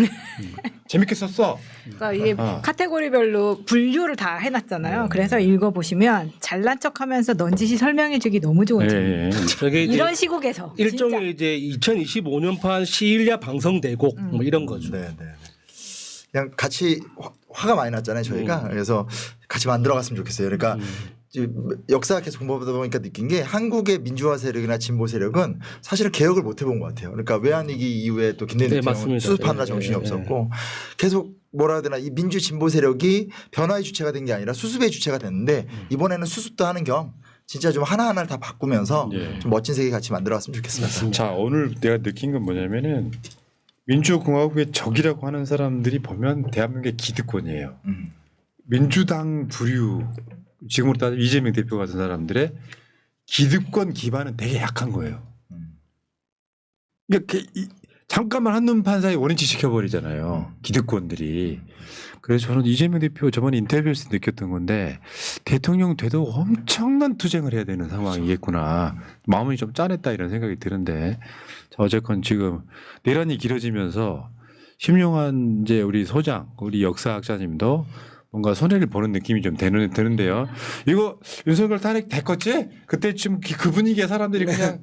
재밌게 썼어. 그러니까 이게 카테고리별로 분류를 다 해놨잖아요. 그래서 읽어보시면 잘난 척하면서 넌지시 설명해주기 너무 좋은 책. 예. 저게 이제 이런 시국에서 일종의 이제 2025년판 시일야 방송대곡 뭐 이런 거죠. 네. 그냥 같이 화가 많이 났잖아요 저희가. 그래서 같이 만들어갔으면 좋겠어요. 그러니까 역사 계속 공부하다 보니까 느낀 게 한국의 민주화 세력이나 진보 세력은 사실은 개혁을 못 해본 것 같아요. 그러니까 외환위기 이후에 또 김대중 네, 대통령은 맞습니다. 수습하느라 네, 정신이 네, 없었고 계속 뭐라 해야 되나 이 민주 진보 세력이 변화의 주체가 된 게 아니라 수습의 주체가 됐는데 이번에는 수습도 하는 겸 진짜 좀 하나하나를 다 바꾸면서 예. 좀 멋진 세계 같이 만들어갔으면 좋겠습니다. 자 오늘 내가 느낀 건 뭐냐면은 민주공화국의 적이라고 하는 사람들이 보면 대한민국의 기득권이에요. 민주당 부류 지금으로 따지면 이재명 대표 같은 사람들의 기득권 기반은 되게 약한 거예요. 그러니까 잠깐만 한눈 판사에 원인치 시켜버리잖아요. 기득권들이. 그래서 저는 이재명 대표 저번에 인터뷰에서 느꼈던 건데 대통령 돼도 엄청난 투쟁을 해야 되는 상황이겠구나. 마음이 좀 짠했다 이런 생각이 드는데 자, 어쨌건 지금 내란이 길어지면서 심용한 이제 우리 소장, 우리 역사학자님도 뭔가 손해를 보는 느낌이 좀 드는데요. 이거 윤석열 탄핵 됐겠지? 그때쯤 그 분위기에 사람들이 그냥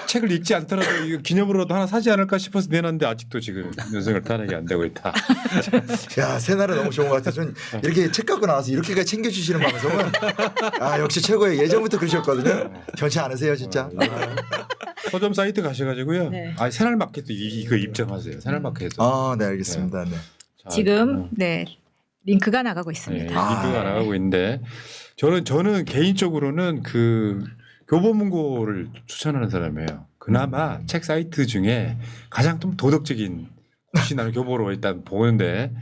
책을 읽지 않더라도 이거 기념으로도 하나 사지 않을까 싶어서 내놨는데 아직도 지금 윤석열 탄핵이 안 되고 있다. 야 새날은 너무 좋은 것 같아요. 전 이렇게 책 갖고 나와서 이렇게까지 챙겨주시는 방송은 아 역시 최고의 예전부터 그러셨거든요. 변치 않으세요 진짜. 서점 사이트 가셔가지고요. 네. 아 새날마켓도 이거 입점하세요. 새날마켓에서. 네 알겠습니다. 네. 자, 지금 링크가 나가고 네, 있습니다. 링크가 나가고 있는데 저는 개인적으로는 그 교보문고를 추천하는 사람이에요. 그나마 책 사이트 중에 가장 좀 도덕적인 혹시 나는 교보로 일단 보는데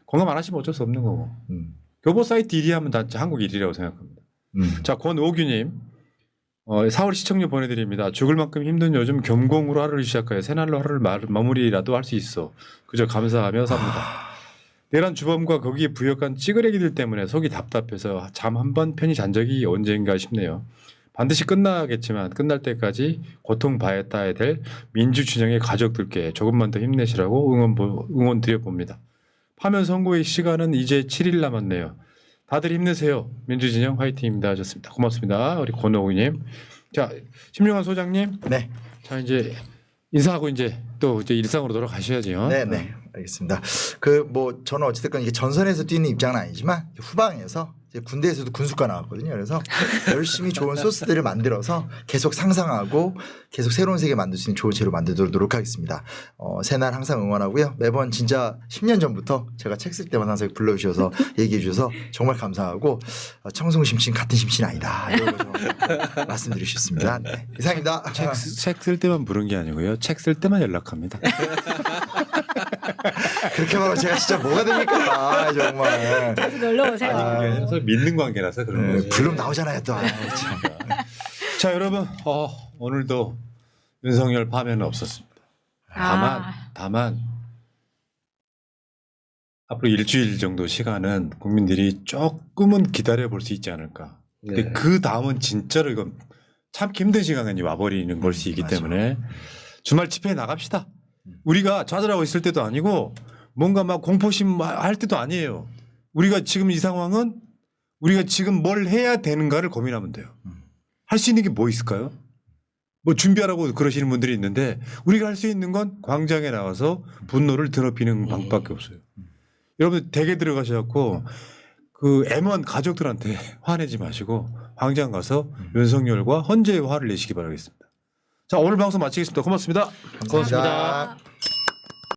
공감 안 하시면 어쩔 수 없는 거고 교보 사이트 1위 하면 다 한국 1위라고 생각합니다. 자 권오규님 4월 시청료 보내드립니다. 죽을 만큼 힘든 요즘 겸공으로 하루를 시작하여 새날로 하루를 마무리라도 할 수 있어. 그저 감사하며 삽니다. 내란 주범과 거기에 부역한 찌그레기들 때문에 속이 답답해서 잠 한 번 편히 잔 적이 언젠가 싶네요. 반드시 끝나겠지만 끝날 때까지 고통받아야 될 민주진영의 가족들께 조금만 더 힘내시라고 응원 드려봅니다. 파면 선고의 시간은 이제 7일 남았네요. 다들 힘내세요. 민주진영 화이팅입니다 하셨습니다. 고맙습니다. 우리 권오구님. 자 심용환 소장님. 네. 자 이제 인사하고 이제 또 이제 일상으로 돌아가셔야죠. 네. 알겠습니다. 저는 어찌됐건 이게 전선에서 뛰는 입장은 아니지만 후방에서 이제 군대에서도 군수가 나왔거든요. 그래서 열심히 좋은 소스들을 만들어서 계속 상상하고 계속 새로운 세계 만들 수 있는 좋은 제로 만들도록 노력하겠습니다. 새날 항상 응원하고요. 매번 진짜 10년 전부터 제가 책 쓸 때만 항상 불러주셔서 얘기해 주셔서 정말 감사하고 청송 심신 같은 심신 아니다. 이런 거 좀 말씀드리고 싶습니다. 네. 이상입니다. 책 쓸 때만 부른 게 아니고요. 책 쓸 때만 연락합니다. 그렇게 말하면 제가 진짜 뭐가 됩니까? 정말. 자주 놀러 오세요. 그게 아니라서 믿는 관계라서 그런 거죠. 불름 나오잖아요 또. 아유, 참. 자 여러분 오늘도 윤석열 파면은 없었습니다. 다만 앞으로 일주일 정도 시간은 국민들이 조금은 기다려 볼 수 있지 않을까. 근데 네. 그 다음은 진짜로 이건 참기 힘든 시간이 와버리는 것이기 맞아. 때문에 주말 집회에 나갑시다. 우리가 좌절하고 있을 때도 아니고 뭔가 막 공포심 할 때도 아니에요. 우리가 지금 이 상황은 우리가 지금 뭘 해야 되는가를 고민하면 돼요. 할 수 있는 게 뭐 있을까요? 뭐 준비하라고 그러시는 분들이 있는데 우리가 할 수 있는 건 광장에 나와서 분노를 드높이는 방법밖에 없어요. 여러분들 댁에 들어가셔갖고 그 M1 가족들한테 화내지 마시고 광장 가서 윤석열과 헌재의 화를 내시기 바라겠습니다. 자 오늘 방송 마치겠습니다. 고맙습니다. 감사합니다.